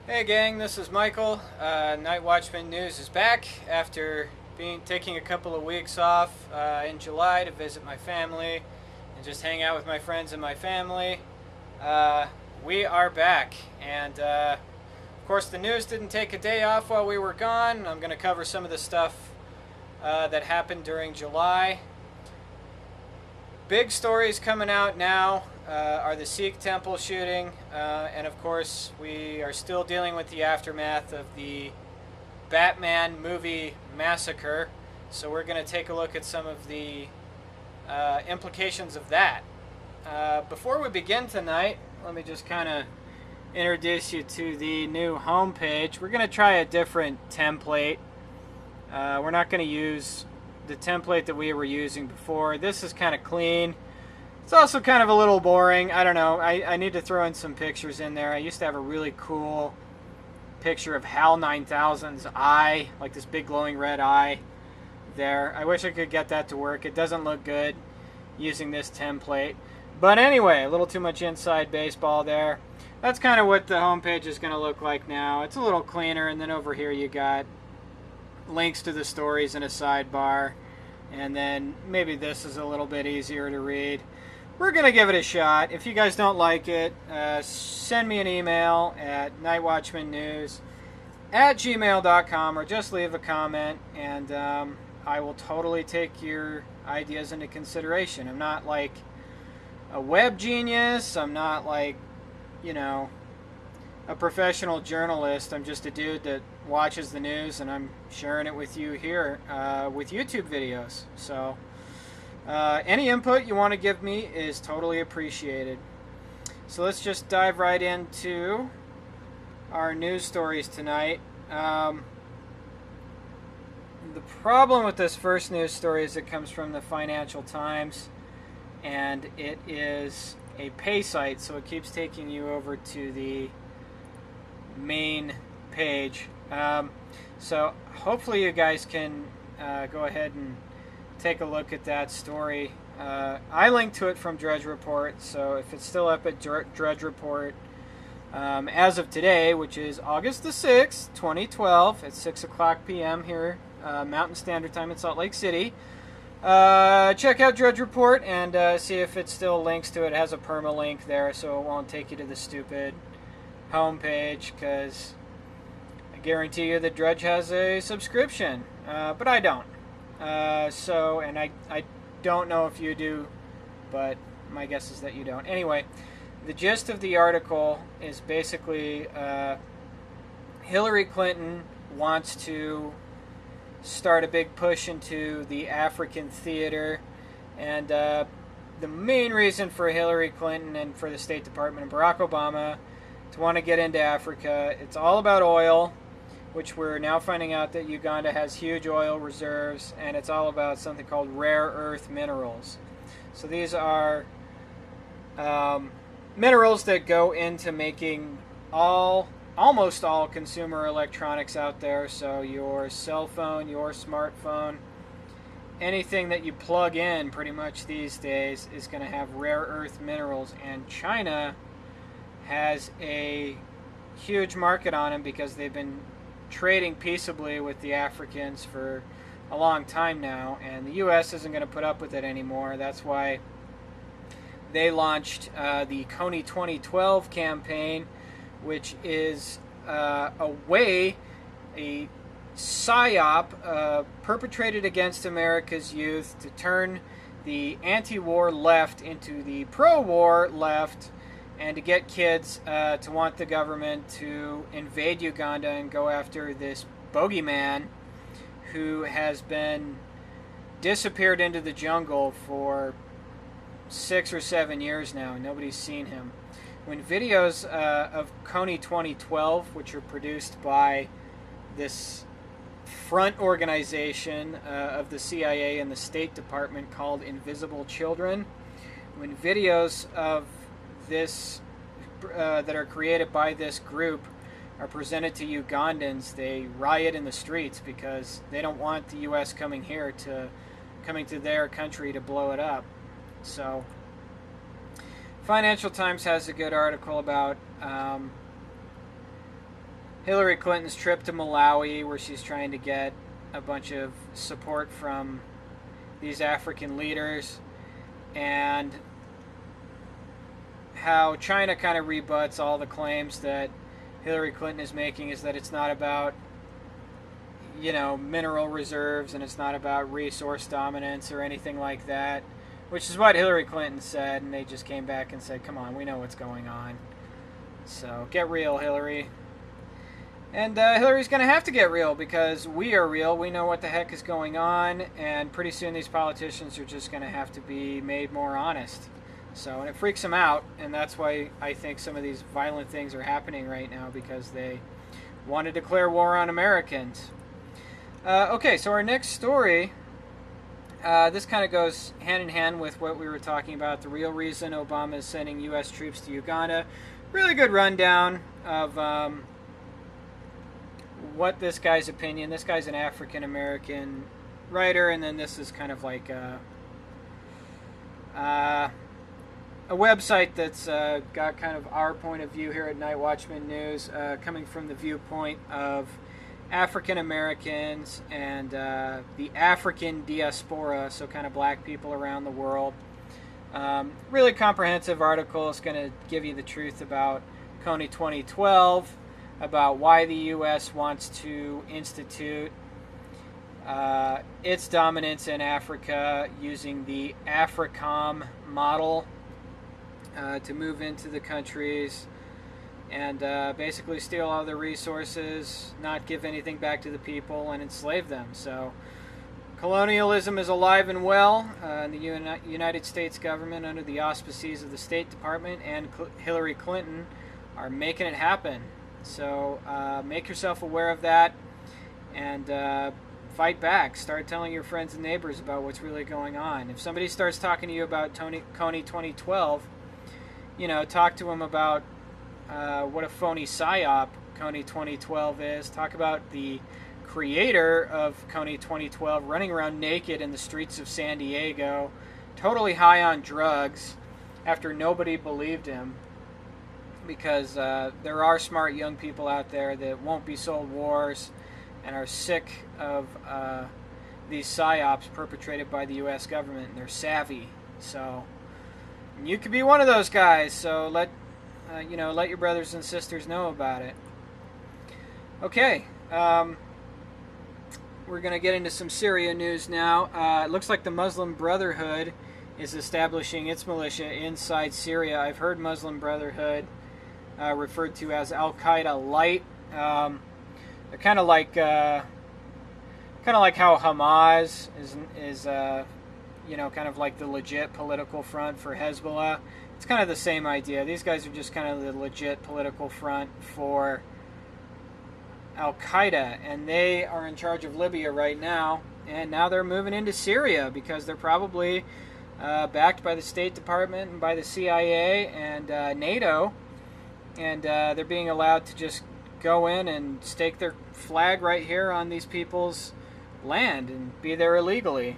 Hey gang, this is Michael. Nightwatchman News is back after taking a couple of weeks off in July to visit my family and just hang out with my friends and my family. Uh, we are back, and of course the news didn't take a day off while we were gone. I'm going to cover some of the stuff that happened during July. Big stories coming out now are the Sikh temple shooting, and of course we are still dealing with the aftermath of the Batman movie massacre. So we're going to take a look at some of the implications of that. Before we begin tonight, let me just kind of introduce you to the new homepage. We're going to try a different template. We're not going to use the template that we were using before. This is kind of clean. It's also kind of a little boring. I don't know. I need to throw in some pictures in there. I used to have a really cool picture of HAL 9000's eye, like this big glowing red eye there. I wish I could get that to work. It doesn't look good using this template. But anyway, a little too much inside baseball there. That's kind of what the homepage is going to look like now. It's a little cleaner, and then over here you got links to the stories in a sidebar, and then maybe this is a little bit easier to read. We're going to give it a shot. If you guys don't like it, send me an email at nightwatchmannews@gmail.com, or just leave a comment, and I will totally take your ideas into consideration. I'm not like a web genius. I'm not like, a professional journalist. I'm just a dude that watches the news, and I'm sharing it with you here with YouTube videos. So any input you want to give me is totally appreciated. So let's just dive right into our news stories tonight. The problem with this first news story is it comes from the Financial Times, and it is a pay site, so it keeps taking you over to the main page. So hopefully you guys can go ahead and take a look at that story. I linked to it from Drudge Report, so if it's still up at Drudge Report as of today, which is August the 6th, 2012, at 6 o'clock p.m. here, Mountain Standard Time in Salt Lake City. Check out Drudge Report and see if it still links to it. It has a permalink there, so it won't take you to the stupid homepage, because I guarantee you that Drudge has a subscription, but I don't. And I don't know if you do, but my guess is that you don't. Anyway, the gist of the article is basically Hillary Clinton wants to start a big push into the African theater, and the main reason for Hillary Clinton and for the State Department and Barack Obama to want to get into Africa, it's all about oil, which we're now finding out that Uganda has huge oil reserves, and it's all about something called rare earth minerals. So these are minerals that go into making almost all consumer electronics out there. So your cell phone, your smartphone, anything that you plug in pretty much these days is going to have rare earth minerals, and China has a huge market on them because they've been trading peaceably with the Africans for a long time now, and the U.S. isn't going to put up with it anymore. That's why they launched the Coney 2012 campaign, which is a psyop perpetrated against America's youth to turn the anti-war left into the pro-war left, and to get kids to want the government to invade Uganda and go after this bogeyman who has been disappeared into the jungle for 6 or 7 years now. Nobody's seen him. When videos of Coney 2012, which are produced by this front organization of the CIA and the State Department called Invisible Children, when videos of this that are created by this group are presented to Ugandans, they riot in the streets because they don't want the U.S. coming to their country to blow it up. So Financial Times has a good article about Hillary Clinton's trip to Malawi, where she's trying to get a bunch of support from these African leaders, and how China kind of rebuts all the claims that Hillary Clinton is making, is that it's not about, you know, mineral reserves, and it's not about resource dominance or anything like that, which is what Hillary Clinton said, and they just came back and said, come on, we know what's going on. So get real, Hillary. And Hillary's going to have to get real, because we are real. We know what the heck is going on, and pretty soon these politicians are just going to have to be made more honest. So, and it freaks them out, and that's why I think some of these violent things are happening right now, because they want to declare war on Americans. Okay, so our next story, this kind of goes hand in hand with what we were talking about, the real reason Obama is sending U.S. troops to Uganda. Really good rundown of what this guy's opinion. This guy's an African-American writer, and then this is kind of like a website that's got kind of our point of view here at Nightwatchman News, coming from the viewpoint of African Americans and the African diaspora, so kind of black people around the world. Really comprehensive article. It's going to give you the truth about Kony 2012, about why the U.S. wants to institute its dominance in Africa using the AFRICOM model to move into the countries and basically steal all their resources, not give anything back to the people, and enslave them. So colonialism is alive and well. The United States government, under the auspices of the State Department and Hillary Clinton, are making it happen. So make yourself aware of that, and fight back. Start telling your friends and neighbors about what's really going on. If somebody starts talking to you about Kony 2012, you know, talk to them about what a phony psyop Kony 2012 is. Talk about the creator of Kony 2012 running around naked in the streets of San Diego, totally high on drugs, after nobody believed him. Because there are smart young people out there that won't be sold wars and are sick of these psyops perpetrated by the U.S. government, and they're savvy. So you could be one of those guys. So let your brothers and sisters know about it. Okay, we're going to get into some Syria news now. It looks like the Muslim Brotherhood is establishing its militia inside Syria. I've heard Muslim Brotherhood referred to as Al-Qaeda Light. They're kind of like how Hamas is kind of like the legit political front for Hezbollah. It's kind of the same idea. These guys are just kind of the legit political front for Al-Qaeda, and they are in charge of Libya right now, and now they're moving into Syria because they're probably backed by the State Department and by the CIA and NATO, and they're being allowed to just go in and stake their flag right here on these people's land and be there illegally.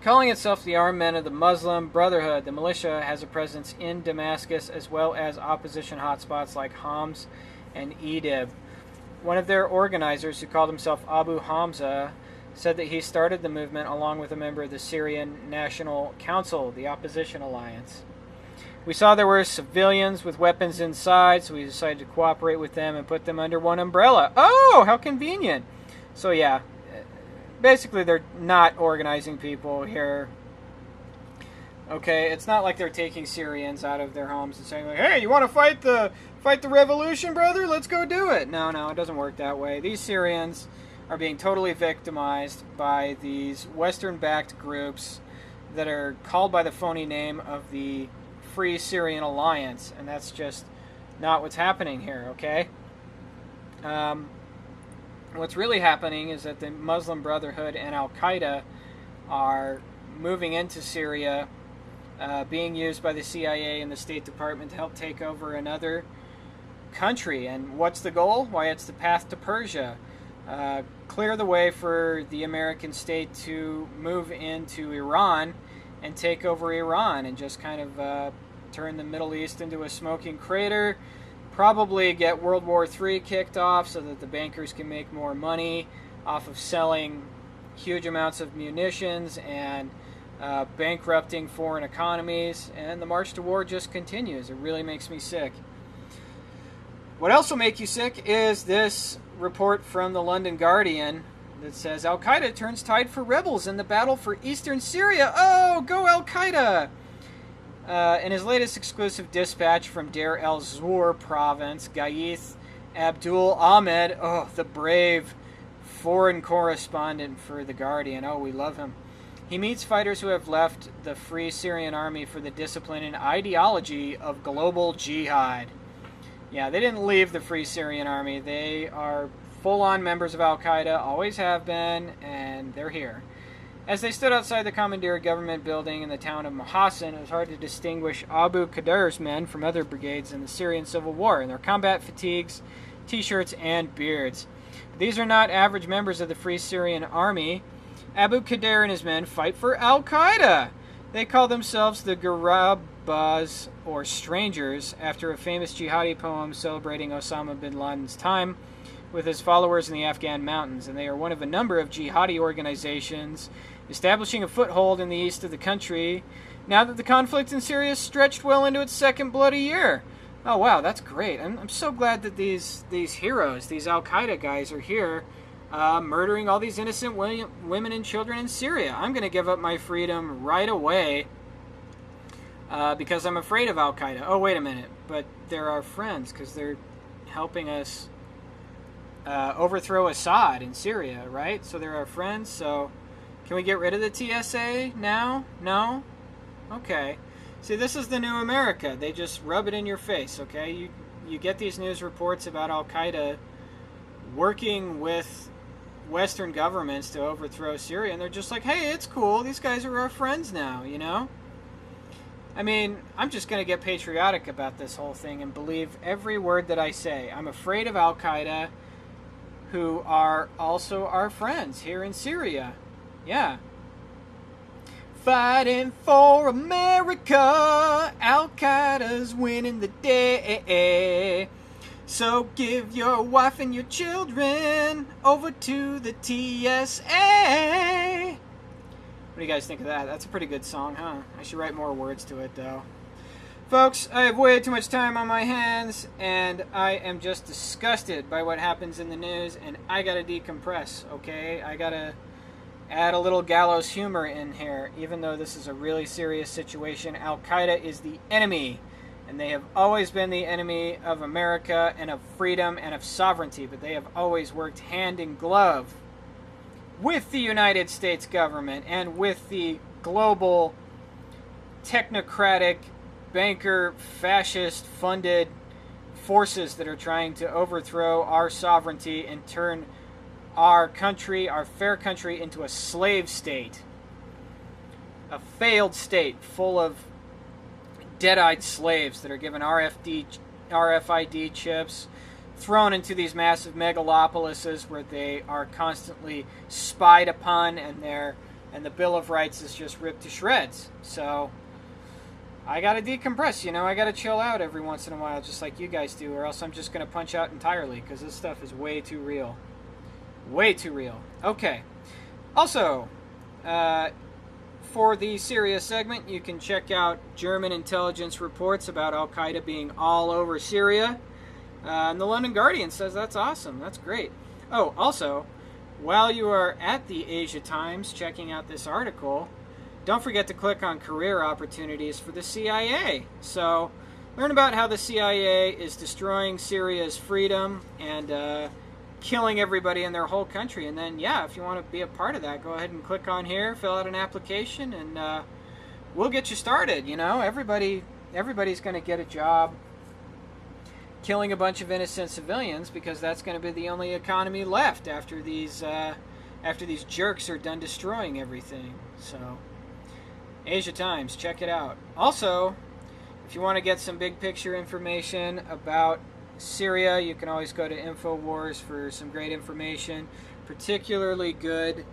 Calling itself the armed men of the Muslim Brotherhood, the militia has a presence in Damascus as well as opposition hotspots like Homs and Idlib. One of their organizers, who called himself Abu Hamza, said that he started the movement along with a member of the Syrian National Council, the opposition alliance. We saw there were civilians with weapons inside, so we decided to cooperate with them and put them under one umbrella. Oh, how convenient. So yeah, basically they're not organizing people here. Okay, it's not like they're taking Syrians out of their homes and saying, like, hey, you want to fight the revolution, brother? Let's go do it. No, it doesn't work that way. These Syrians are being totally victimized by these Western-backed groups that are called by the phony name of the Free Syrian Alliance, and that's just not what's happening here, okay? What's really happening is that the Muslim Brotherhood and Al-Qaeda are moving into Syria, being used by the CIA and the State Department to help take over another country. And what's the goal? Why, it's the path to Persia. Clear the way for the American state to move into Iran and take over Iran and just kind of turn the Middle East into a smoking crater, probably get World War III kicked off so that the bankers can make more money off of selling huge amounts of munitions and bankrupting foreign economies, and the march to war just continues. It really makes me sick. What else will make you sick is this report from the London Guardian that says Al-Qaeda turns tide for rebels in the battle for eastern Syria. Oh, go Al-Qaeda! In his latest exclusive dispatch from Deir el-Zor province, Gaith Abdul Ahmed, the brave foreign correspondent for the Guardian, we love him. He meets fighters who have left the Free Syrian Army for the discipline and ideology of global jihad. Yeah, they didn't leave the Free Syrian Army. They are full-on members of Al-Qaeda, always have been, and they're here. As they stood outside the Commandeer government building in the town of Mohassan, it was hard to distinguish Abu Qadir's men from other brigades in the Syrian civil war in their combat fatigues, t-shirts, and beards. These are not average members of the Free Syrian Army. Abu Qadir and his men fight for Al-Qaeda. They call themselves the Gharabas, or Strangers, after a famous jihadi poem celebrating Osama bin Laden's time with his followers in the Afghan mountains, and they are one of a number of jihadi organizations establishing a foothold in the east of the country now that the conflict in Syria has stretched well into its second bloody year. Oh wow, that's great. I'm so glad that these heroes, these Al-Qaeda guys, are here murdering all these innocent women and children in Syria. I'm going to give up my freedom right away because I'm afraid of Al-Qaeda. Oh, wait a minute. But they're our friends because they're helping us overthrow Assad in Syria, right? So they're our friends. So can we get rid of the TSA now? No? Okay. See, this is the new America. They just rub it in your face, okay? You get these news reports about Al-Qaeda working with Western governments to overthrow Syria, and they're just like, hey, it's cool. These guys are our friends now, you know? I mean, I'm just going to get patriotic about this whole thing and believe every word that I say. I'm afraid of Al-Qaeda, who are also our friends here in Syria. Yeah. Fighting for America, Al-Qaeda's winning the day. So give your wife and your children over to the TSA. What do you guys think of that? That's a pretty good song, huh? I should write more words to it, though. Folks, I have way too much time on my hands, and I am just disgusted by what happens in the news, and I gotta decompress, okay? I gotta add a little gallows humor in here. Even though this is a really serious situation, Al-Qaeda is the enemy, and they have always been the enemy of America and of freedom and of sovereignty, but they have always worked hand in glove with the United States government and with the global technocratic, banker, fascist funded forces that are trying to overthrow our sovereignty and turn our country, our fair country, into a slave state. A failed state full of dead-eyed slaves that are given RFID chips, thrown into these massive megalopolises where they are constantly spied upon, and the Bill of Rights is just ripped to shreds. So I gotta decompress, you know, I gotta chill out every once in a while, just like you guys do, or else I'm just gonna punch out entirely, because this stuff is way too real. Way too real. Okay. Also, for the Syria segment, you can check out German intelligence reports about Al-Qaeda being all over Syria. And the London Guardian says that's awesome. That's great. Oh, also, while you are at the Asia Times checking out this article, don't forget to click on career opportunities for the CIA. So, learn about how the CIA is destroying Syria's freedom and killing everybody in their whole country. And then, yeah, if you want to be a part of that, go ahead and click on here, fill out an application, and we'll get you started. You know, everybody's going to get a job killing a bunch of innocent civilians, because that's going to be the only economy left after these jerks are done destroying everything. So, Asia Times, check it out. Also, if you want to get some big picture information about Syria, you can always go to InfoWars for some great information. Particularly good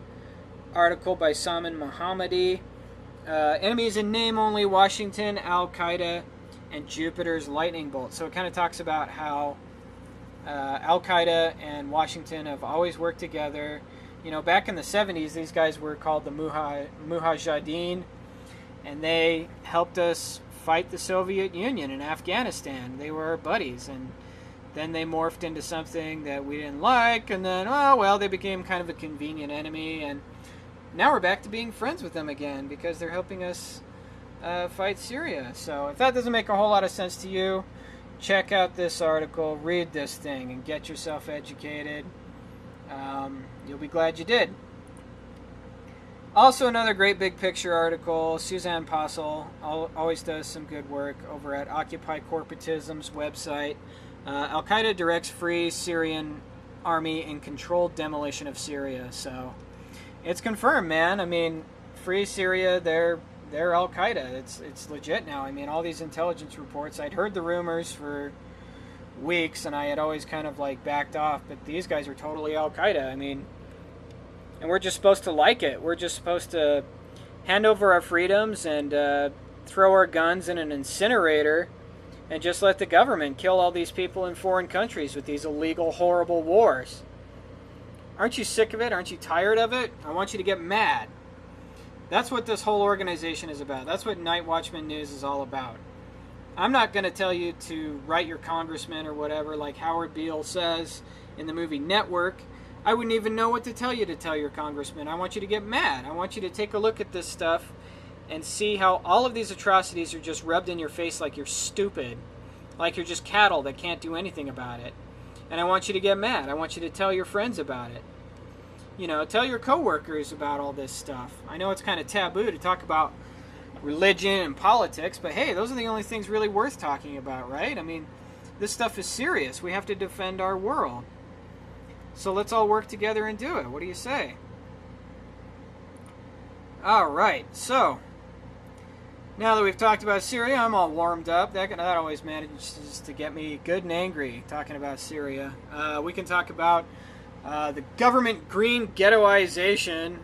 article by Salman Mohammadi. Enemies in name only: Washington, Al-Qaeda, and Jupiter's lightning bolt. So it kind of talks about how Al-Qaeda and Washington have always worked together. You know, back in the 70s, these guys were called the Mujahideen, and they helped us fight the Soviet Union in Afghanistan. They were our buddies, and then they morphed into something that we didn't like, and then, oh, well, they became kind of a convenient enemy, and now we're back to being friends with them again because they're helping us fight Syria. So if that doesn't make a whole lot of sense to you, check out this article, read this thing, and get yourself educated. You'll be glad you did. Also, another great big picture article. Suzanne Posel always does some good work over at Occupy Corporatism's website. Al-Qaeda directs Free Syrian Army in controlled demolition of Syria. So it's confirmed, man. I mean, Free Syria, they're Al-Qaeda. It's legit now. I mean, all these intelligence reports, I'd heard the rumors for weeks, and I had always kind of like backed off, but these guys are totally Al-Qaeda. I mean, and we're just supposed to like it. We're just supposed to hand over our freedoms and throw our guns in an incinerator and just let the government kill all these people in foreign countries with these illegal, horrible wars. Aren't you sick of it? Aren't you tired of it? I want you to get mad. That's what this whole organization is about. That's what Nightwatchman News is all about. I'm not going to tell you to write your congressman or whatever like Howard Beale says in the movie Network. I wouldn't even know what to tell you to tell your congressman. I want you to get mad. I want you to take a look at this stuff and see how all of these atrocities are just rubbed in your face like you're stupid, like you're just cattle that can't do anything about it. And I want you to get mad. I want you to tell your friends about it. You know, tell your coworkers about all this stuff. I know it's kind of taboo to talk about religion and politics, but hey, those are the only things really worth talking about, right? I mean, this stuff is serious. We have to defend our world. So let's all work together and do it. What do you say? All right, so now that we've talked about Syria, I'm all warmed up. That always manages to get me good and angry talking about Syria. We can talk about the government green ghettoization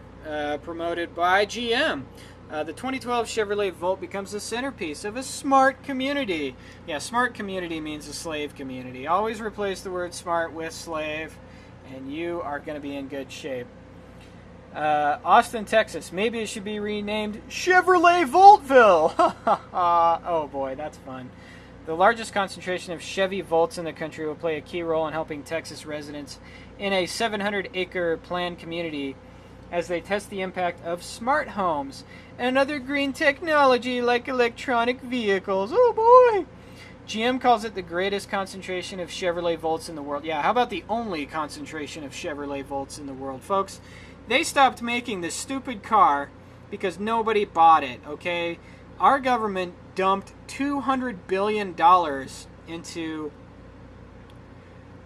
promoted by GM. The 2012 Chevrolet Volt becomes the centerpiece of a smart community. Yeah, smart community means a slave community. Always replace the word smart with slave, and you are going to be in good shape. Austin, Texas. Maybe it should be renamed Chevrolet Voltville. Oh boy, that's fun. The largest concentration of Chevy Volts in the country will play a key role in helping Texas residents in a 700-acre planned community as they test the impact of smart homes and other green technology like electronic vehicles. Oh boy! GM calls it the greatest concentration of Chevrolet Volts in the world. Yeah, how about the only concentration of Chevrolet Volts in the world, folks? They stopped making this stupid car because nobody bought it, okay? Our government dumped $200 billion into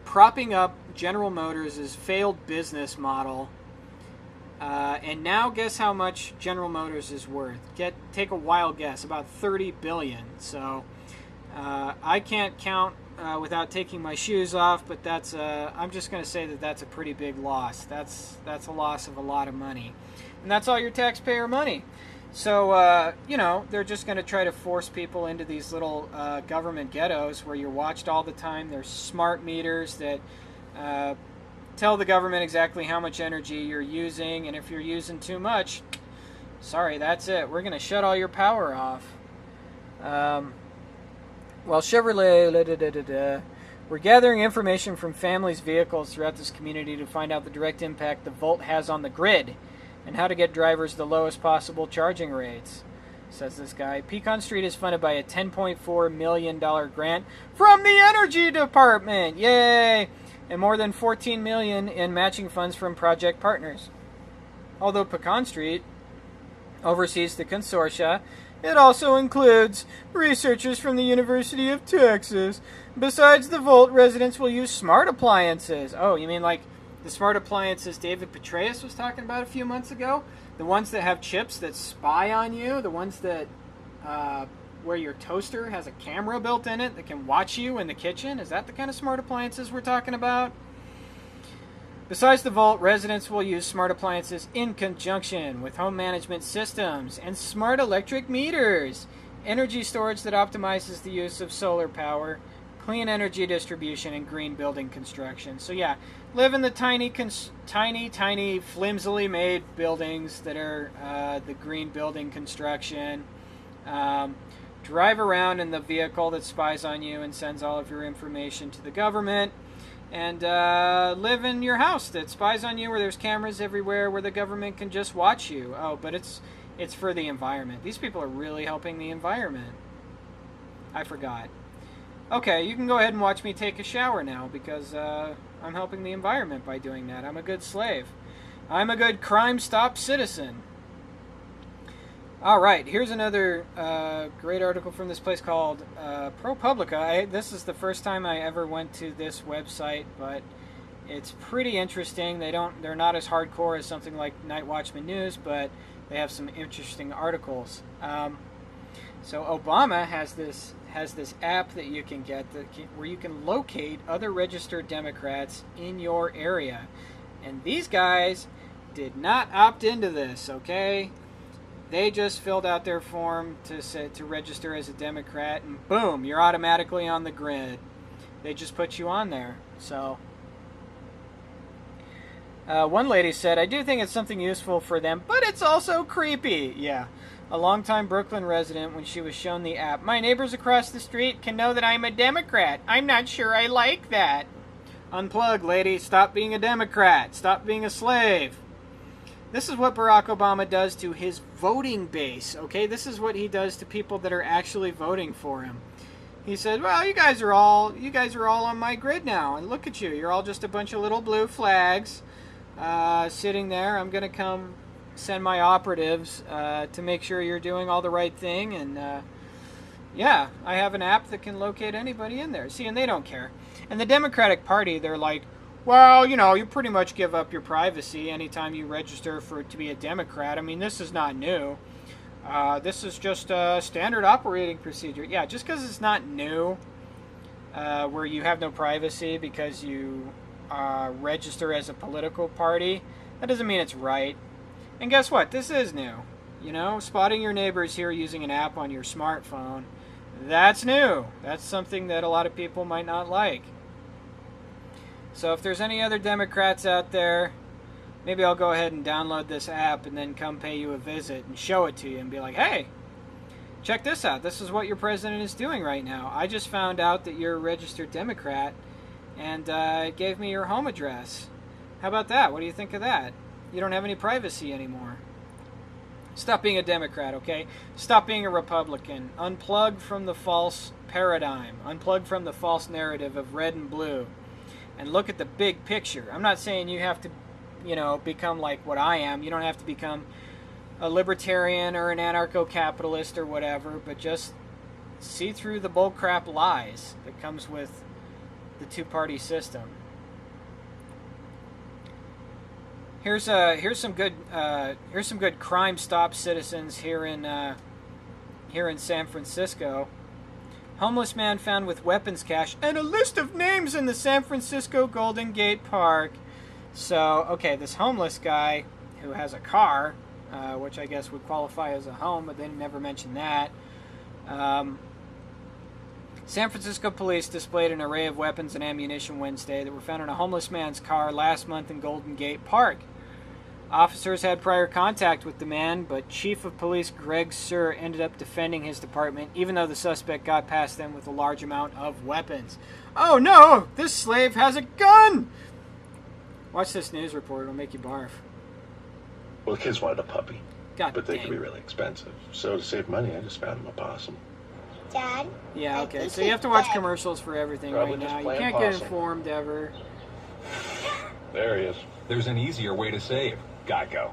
propping up General Motors' failed business model. And now guess how much General Motors is worth? Take a wild guess, about $30 billion. So I can't count without taking my shoes off, but that's I'm just going to say that that's a pretty big loss. That's a loss of a lot of money, and that's all your taxpayer money. So you know, they're just going to try to force people into these little government ghettos where you're watched all the time. There's smart meters that tell the government exactly how much energy you're using, and if you're using too much, sorry, that's it. We're going to shut all your power off. Well, Chevrolet, we're gathering information from families' vehicles throughout this community to find out the direct impact the Volt has on the grid and how to get drivers the lowest possible charging rates, says this guy. Pecan Street is funded by a $10.4 million grant from the Energy Department. Yay! And more than $14 million in matching funds from project partners. Although Pecan Street oversees the consortia, it also includes researchers from the University of Texas. Besides the Volt, residents will use smart appliances. Oh, you mean like the smart appliances David Petraeus was talking about a few months ago? The ones that have chips that spy on you? The ones that where your toaster has a camera built in it that can watch you in the kitchen? Is that the kind of smart appliances we're talking about? Besides the Volt, residents will use smart appliances in conjunction with home management systems and smart electric meters. energy storage that optimizes the use of solar power, clean energy distribution, and green building construction. So yeah, live in the tiny, flimsily made buildings that are the green building construction. Drive around in the vehicle that spies on you and sends all of your information to the government. And live in your house that spies on you, where there's cameras everywhere, where the government can just watch you. Oh, but it's for the environment. These people are really helping the environment. I forgot. Okay, you can go ahead and watch me take a shower now, because I'm helping the environment by doing that. I'm a good slave. I'm a good crime-stop citizen. Alright, here's another great article from this place called ProPublica. This is the first time I ever went to this website, but it's pretty interesting. They're not as hardcore as something like Nightwatchman News, but they have some interesting articles. So Obama has this app that you can get where you can locate other registered Democrats in your area. And these guys did not opt into this, okay? They just filled out their form to register as a Democrat, and boom, you're automatically on the grid. They just put you on there. So, one lady said, "I do think it's something useful for them, but it's also creepy." Yeah, a longtime Brooklyn resident, when she was shown the app, "My neighbors across the street can know that I'm a Democrat. I'm not sure I like that." Unplug, lady. Stop being a Democrat. Stop being a slave. This is what Barack Obama does to his voting base, okay? This is what he does to people that are actually voting for him. He said, "Well, you guys are all on my grid now, and look at you. You're all just a bunch of little blue flags sitting there. I'm going to come send my operatives to make sure you're doing all the right thing, and yeah, I have an app that can locate anybody in there." See, and they don't care. And the Democratic Party, they're like, "Well, you pretty much give up your privacy anytime you register to be a Democrat. I mean, this is not new. This is just a standard operating procedure." Yeah, just because it's not new, where you have no privacy because you register as a political party, that doesn't mean it's right. And guess what? This is new. Spotting your neighbors here using an app on your smartphone, that's new. That's something that a lot of people might not like. So if there's any other Democrats out there, maybe I'll go ahead and download this app and then come pay you a visit and show it to you and be like, "Hey, check this out. This is what your president is doing right now. I just found out that you're a registered Democrat, and it gave me your home address. How about that? What do you think of that? You don't have any privacy anymore." Stop being a Democrat, okay? Stop being a Republican. Unplug from the false paradigm. Unplug from the false narrative of red and blue. And look at the big picture. I'm not saying you have to, become like what I am. You don't have to become a libertarian or an anarcho-capitalist or whatever, but just see through the bullcrap lies that comes with the two-party system. Here's some good crime stop citizens here in San Francisco. Homeless man found with weapons cache and a list of names in the San Francisco Golden Gate Park. So, okay, this homeless guy who has a car, which I guess would qualify as a home, but they never mentioned that. San Francisco police displayed an array of weapons and ammunition Wednesday that were found in a homeless man's car last month in Golden Gate Park. Officers had prior contact with the man, but Chief of Police Greg Sir ended up defending his department, even though the suspect got past them with a large amount of weapons. "Oh no! This slave has a gun!" Watch this news report, it'll make you barf. Well, the kids wanted a puppy, God but they dang. can be really expensive. So to save money, I just found him a possum. Dad? Yeah, okay, so you have to watch commercials for everything Probably right just now. You play can't possum. get informed ever. There he is. There's an easier way to save. Geico.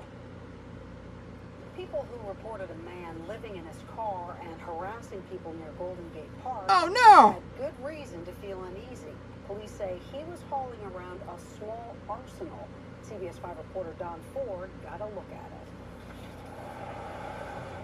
People who reported a man living in his car and harassing people near Golden Gate Park Oh no! had good reason to feel uneasy. Police say he was hauling around a small arsenal. CBS 5 reporter Don Ford got a look at it.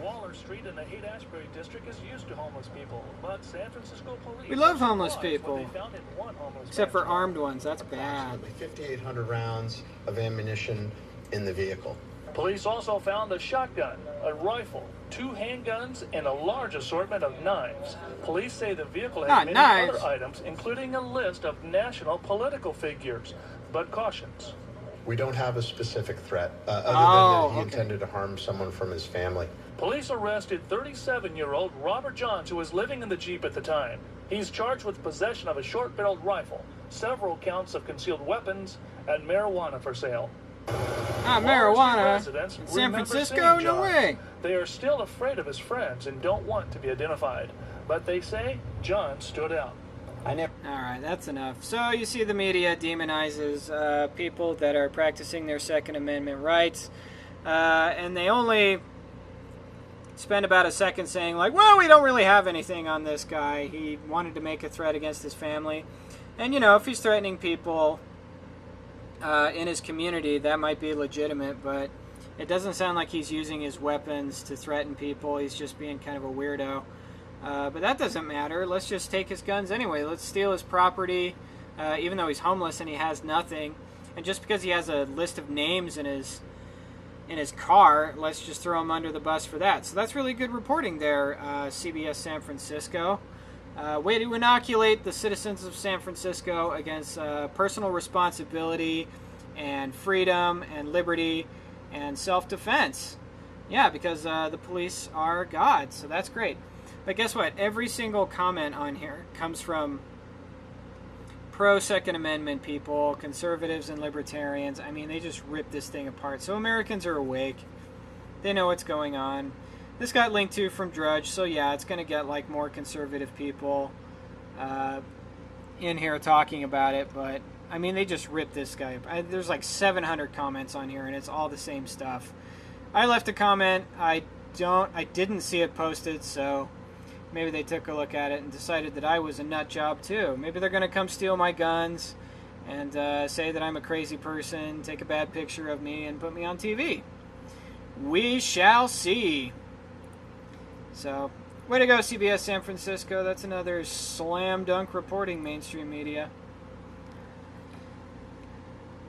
Waller Street in the Haight-Ashbury district is used to homeless people, but San Francisco police... We love homeless surprised people. when they found one homeless Except for man's armed ones, that's bad. Approximately 5,800 rounds of ammunition in the vehicle. Police also found a shotgun, a rifle, 2 handguns, and a large assortment of knives. Police say the vehicle had many other items, including a list of national political figures, but cautions. We don't have a specific threat, other than that he intended to harm someone from his family. Police arrested 37-year-old Robert Johns, who was living in the Jeep at the time. He's charged with possession of a short-barreled rifle, several counts of concealed weapons, and marijuana for sale. Marijuana in San Francisco? No way. They are still afraid of his friends and don't want to be identified. But they say John stood out. Alright, that's enough. So you see the media demonizes people that are practicing their Second Amendment rights. And they only spend about a second saying, like, well, we don't really have anything on this guy. He wanted to make a threat against his family. And, you know, if he's threatening people in his community, that might be legitimate, but it doesn't sound like he's using his weapons to threaten people. He's just being kind of a weirdo. But that doesn't matter. Let's just take his guns anyway. Let's steal his property, even though he's homeless and he has nothing. And just because he has a list of names in his car, let's just throw him under the bus for that. So that's really good reporting there, CBS San Francisco. Way to inoculate the citizens of San Francisco against personal responsibility and freedom and liberty and self-defense. Yeah, because the police are God, so that's great. But guess what? Every single comment on here comes from pro-Second Amendment people, conservatives and libertarians. I mean, they just rip this thing apart. So Americans are awake. They know what's going on. This got linked to from Drudge, so yeah, it's going to get like more conservative people in here talking about it. But, I mean, they just rip this guy. There's like 700 comments on here, and it's all the same stuff. I left a comment. I didn't see it posted, so maybe they took a look at it and decided that I was a nut job too. Maybe they're going to come steal my guns and say that I'm a crazy person, take a bad picture of me, and put me on TV. We shall see. So, way to go, CBS San Francisco. That's another slam dunk reporting, mainstream media.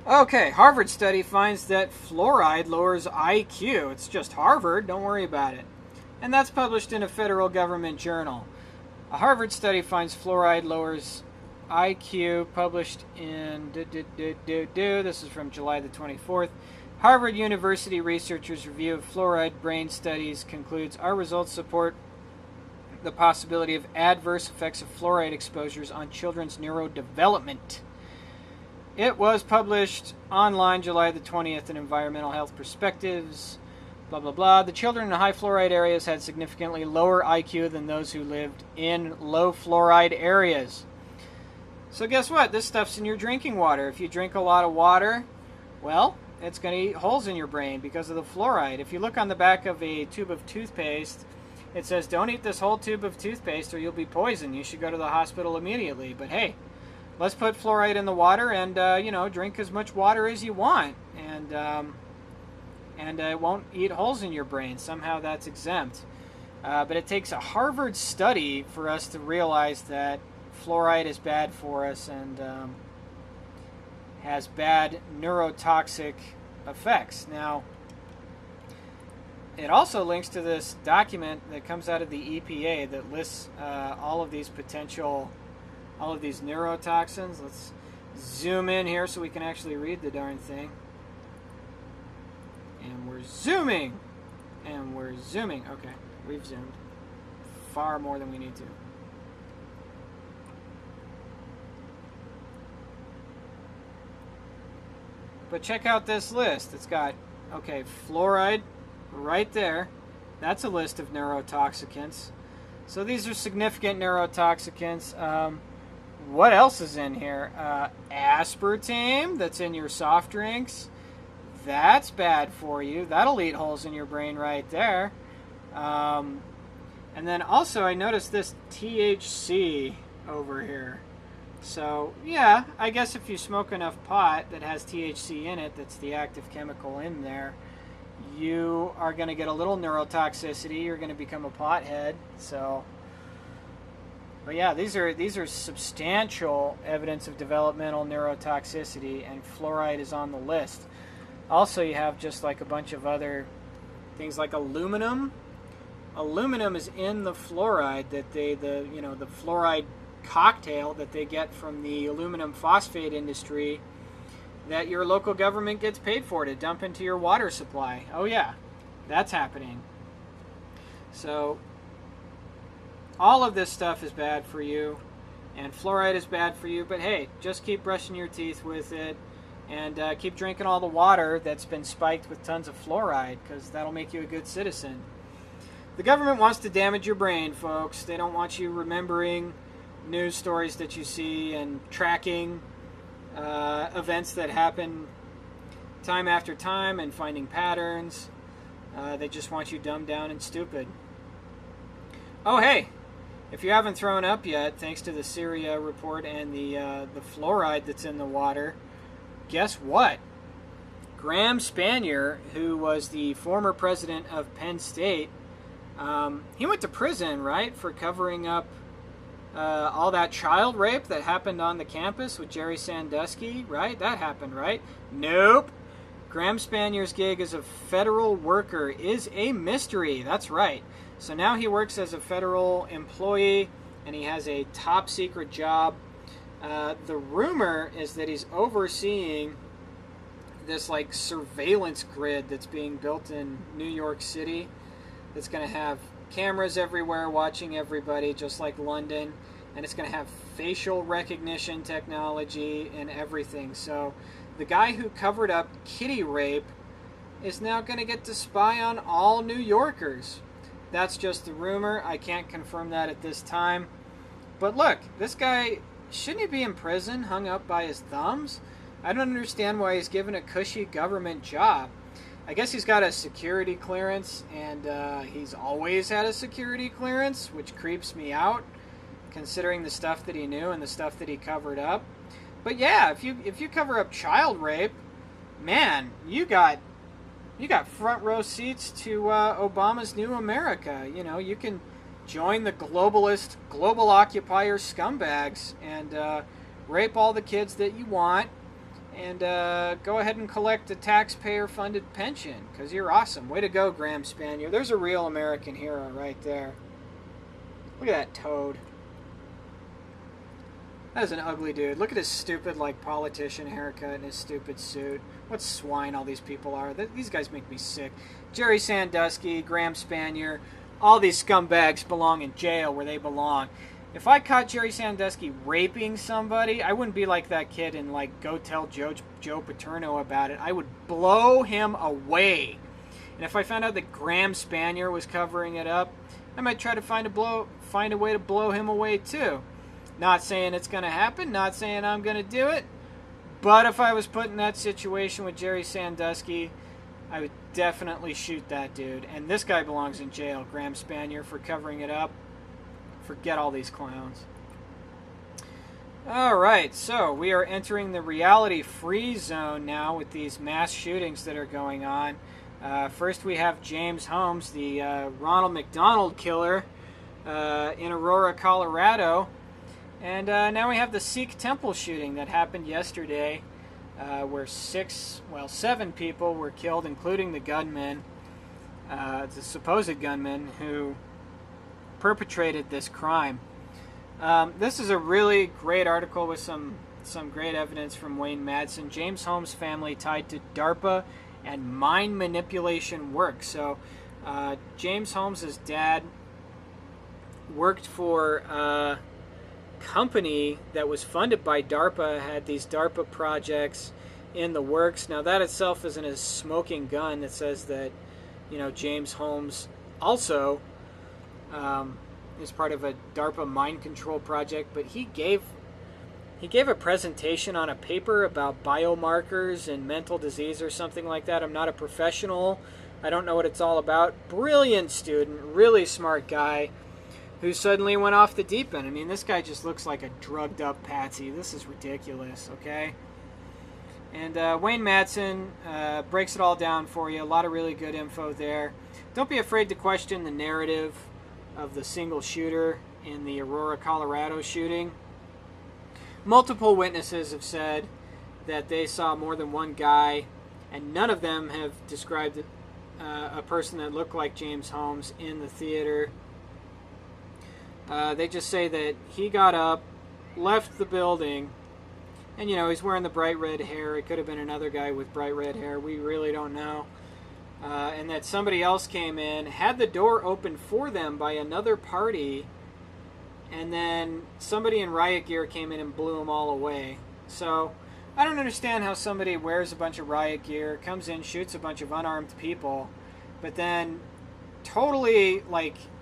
Okay, Harvard study finds that fluoride lowers IQ. It's just Harvard, don't worry about it. And that's published in a federal government journal. A Harvard study finds fluoride lowers IQ, published in this is from July the 24th. Harvard University researchers' review of fluoride brain studies concludes our results support the possibility of adverse effects of fluoride exposures on children's neurodevelopment. It was published online July the 20th in Environmental Health Perspectives. Blah, blah, blah. The children in high fluoride areas had significantly lower IQ than those who lived in low fluoride areas. So guess what? This stuff's in your drinking water. If you drink a lot of water, well, it's going to eat holes in your brain because of the fluoride. If you look on the back of a tube of toothpaste, it says, don't eat this whole tube of toothpaste or you'll be poisoned. You should go to the hospital immediately. But hey, let's put fluoride in the water and, drink as much water as you want. And it won't eat holes in your brain. Somehow that's exempt. But it takes a Harvard study for us to realize that fluoride is bad for us and has bad neurotoxic effects. Now, it also links to this document that comes out of the EPA that lists all of these neurotoxins. Let's zoom in here so we can actually read the darn thing. And we're zooming. And we're zooming. Okay, we've zoomed far more than we need to. But check out this list. It's got, okay, fluoride right there. That's a list of neurotoxicants. So these are significant neurotoxicants. What else is in here? Aspartame, that's in your soft drinks. That's bad for you. That'll eat holes in your brain right there. And then also I noticed this THC over here. So, yeah, I guess if you smoke enough pot that has THC in it, that's the active chemical in there, you are going to get a little neurotoxicity. You're going to become a pothead. So, but yeah, these are substantial evidence of developmental neurotoxicity, and fluoride is on the list. Also, you have just like a bunch of other things like aluminum. Aluminum is in the fluoride that the fluoride cocktail that they get from the aluminum phosphate industry that your local government gets paid for to dump into your water supply. Oh yeah, that's happening. So all of this stuff is bad for you, and fluoride is bad for you, but hey, just keep brushing your teeth with it, and keep drinking all the water that's been spiked with tons of fluoride, because that'll make you a good citizen. The government wants to damage your brain, folks. They don't want you remembering news stories that you see and tracking events that happen time after time and finding patterns. They just want you dumbed down and stupid. Oh, hey, if you haven't thrown up yet, thanks to the Syria report and the fluoride that's in the water, guess what? Graham Spanier, who was the former president of Penn State, he went to prison, right, for covering up all that child rape that happened on the campus with Jerry Sandusky, right? That happened, right? Nope. Graham Spanier's gig as a federal worker is a mystery. That's right. So now he works as a federal employee, and he has a top secret job. The rumor is that he's overseeing this like surveillance grid that's being built in New York City that's going to have cameras everywhere watching everybody, just like London, and it's going to have facial recognition technology and everything. So the guy who covered up kitty rape is now going to get to spy on all New Yorkers. That's just the rumor. I can't confirm that at this time. But look, this guy, shouldn't he be in prison, hung up by his thumbs? I don't understand why he's given a cushy government job. I guess he's got a security clearance, and he's always had a security clearance, which creeps me out, considering the stuff that he knew and the stuff that he covered up. But yeah, if you cover up child rape, man, you got front row seats to Obama's new America. You know, you can join the globalist, global occupier scumbags and rape all the kids that you want, and go ahead and collect a taxpayer-funded pension, because you're awesome. Way to go, Graham Spanier. There's a real American hero right there. Look at that toad. That is an ugly dude. Look at his stupid, like, politician haircut and his stupid suit. What swine all these people are. These guys make me sick. Jerry Sandusky, Graham Spanier, all these scumbags belong in jail where they belong. If I caught Jerry Sandusky raping somebody, I wouldn't be like that kid and, like, go tell Joe Paterno about it. I would blow him away. And if I found out that Graham Spanier was covering it up, I might try to find a way to blow him away too. Not saying it's going to happen, not saying I'm going to do it, but if I was put in that situation with Jerry Sandusky, I would definitely shoot that dude. And this guy belongs in jail, Graham Spanier, for covering it up. Forget all these clowns. Alright, so we are entering the reality-free zone now with these mass shootings that are going on. First we have James Holmes, the Ronald McDonald killer in Aurora, Colorado. And now we have the Sikh temple shooting that happened yesterday, where 7 people were killed, including the gunman, the supposed gunman who perpetrated this crime. This is a really great article with some great evidence from Wayne Madsen. James Holmes' family tied to DARPA and mind manipulation work. So James Holmes' dad worked for company that was funded by DARPA, had these DARPA projects in the works. Now that itself isn't a smoking gun that says that, you know, James Holmes also is part of a DARPA mind control project, but he gave a presentation on a paper about biomarkers and mental disease or something like that. I'm not a professional. I don't know what it's all about. Brilliant student, really smart guy, who suddenly went off the deep end. I mean, this guy just looks like a drugged up patsy. This is ridiculous, okay? And Wayne Madsen breaks it all down for you. A lot of really good info there. Don't be afraid to question the narrative of the single shooter in the Aurora, Colorado shooting. Multiple witnesses have said that they saw more than one guy and none of them have described a person that looked like James Holmes in the theater. They just say that he got up, left the building, and he's wearing the bright red hair. It could have been another guy with bright red hair. We really don't know. And that somebody else came in, had the door opened for them by another party, and then somebody in riot gear came in and blew them all away. So I don't understand how somebody wears a bunch of riot gear, comes in, shoots a bunch of unarmed people, but then totally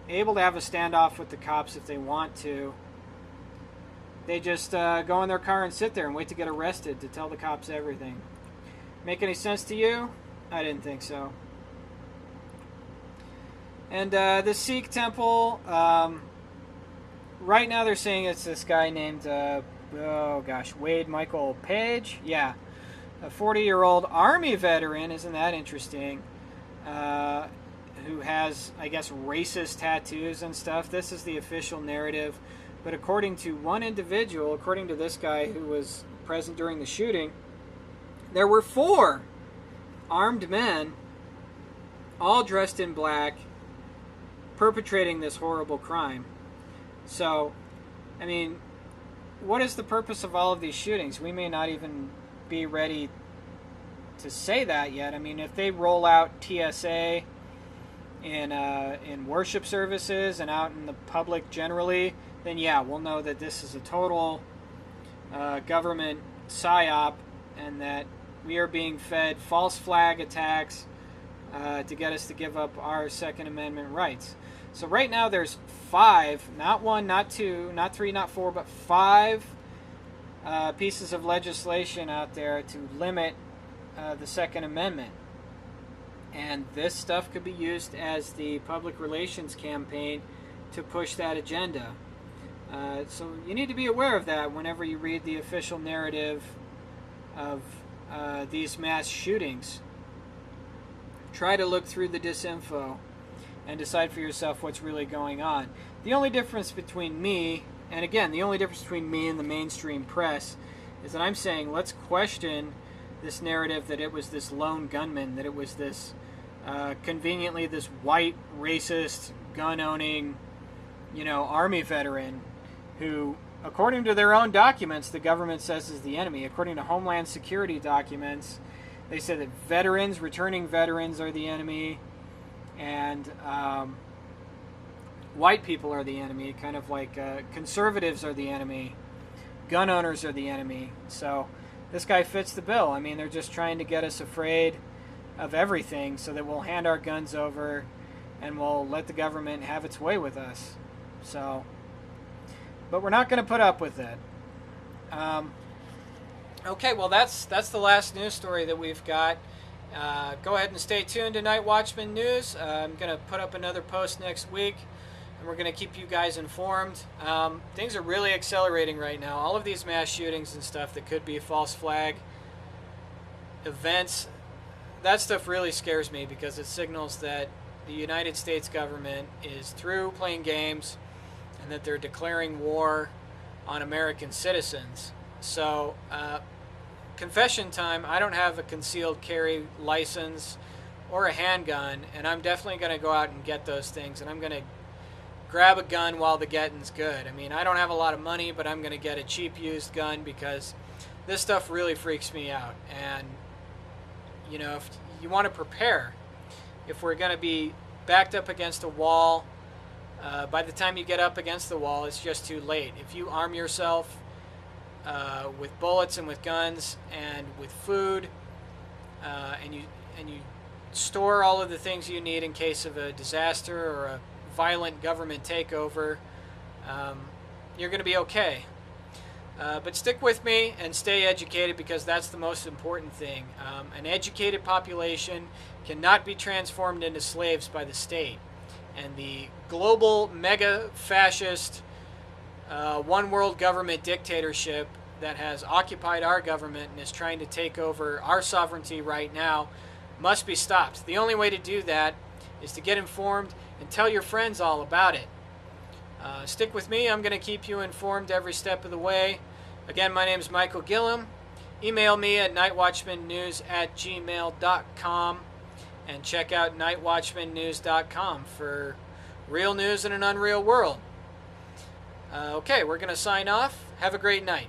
able to have a standoff with the cops if they want to. They just go in their car and sit there and wait to get arrested to tell the cops everything. Make any sense to you? I didn't think so. And the Sikh temple, right now they're saying it's this guy named, Wade Michael Page. Yeah, a 40-year-old Army veteran, isn't that interesting, who has, I guess, racist tattoos and stuff. This is the official narrative. But according to one individual, according to this guy who was present during the shooting, there were 4 armed men, all dressed in black, perpetrating this horrible crime. So, I mean, what is the purpose of all of these shootings? We may not even be ready to say that yet. I mean, if they roll out TSA in worship services and out in the public generally, then yeah, we'll know that this is a total government psyop and that we are being fed false flag attacks to get us to give up our Second Amendment rights. So right now there's 5, not 1, not 2, not 3, not 4, but 5 pieces of legislation out there to limit the Second Amendment. And this stuff could be used as the public relations campaign to push that agenda. So you need to be aware of that whenever you read the official narrative of these mass shootings. Try to look through the disinfo and decide for yourself what's really going on. The only difference between me, and again, the only difference between me and the mainstream press, is that I'm saying let's question this narrative that it was this lone gunman, that it was this conveniently this white, racist, gun-owning, Army veteran who, according to their own documents, the government says is the enemy. According to Homeland Security documents, they said that veterans, returning veterans, are the enemy, and white people are the enemy, kind of like conservatives are the enemy, gun owners are the enemy. So this guy fits the bill. I mean, they're just trying to get us afraid of everything so that we'll hand our guns over and we'll let the government have its way with us. So, but we're not going to put up with it. Okay, well, that's the last news story that we've got. Go ahead and stay tuned to Nightwatchman News. I'm going to put up another post next week, and we're going to keep you guys informed. Things are really accelerating right now. All of these mass shootings and stuff that could be false flag events, that stuff really scares me because it signals that the United States government is through playing games and that they're declaring war on American citizens. So, confession time, I don't have a concealed carry license or a handgun, and I'm definitely going to go out and get those things, and I'm going to grab a gun while the getting's good. I mean, I don't have a lot of money, but I'm going to get a cheap used gun because this stuff really freaks me out. And, if you want to prepare, if we're going to be backed up against a wall, by the time you get up against the wall, it's just too late. If you arm yourself with bullets and with guns and with food, and you store all of the things you need in case of a disaster or a violent government takeover, you're going to be okay. But stick with me and stay educated because that's the most important thing. An educated population cannot be transformed into slaves by the state. And the global mega-fascist one-world government dictatorship that has occupied our government and is trying to take over our sovereignty right now must be stopped. The only way to do that is to get informed and tell your friends all about it. Stick with me. I'm going to keep you informed every step of the way. Again, my name is Michael Gillum, email me at nightwatchmannews@gmail.com and check out nightwatchmannews.com for real news in an unreal world. Okay, we're going to sign off. Have a great night.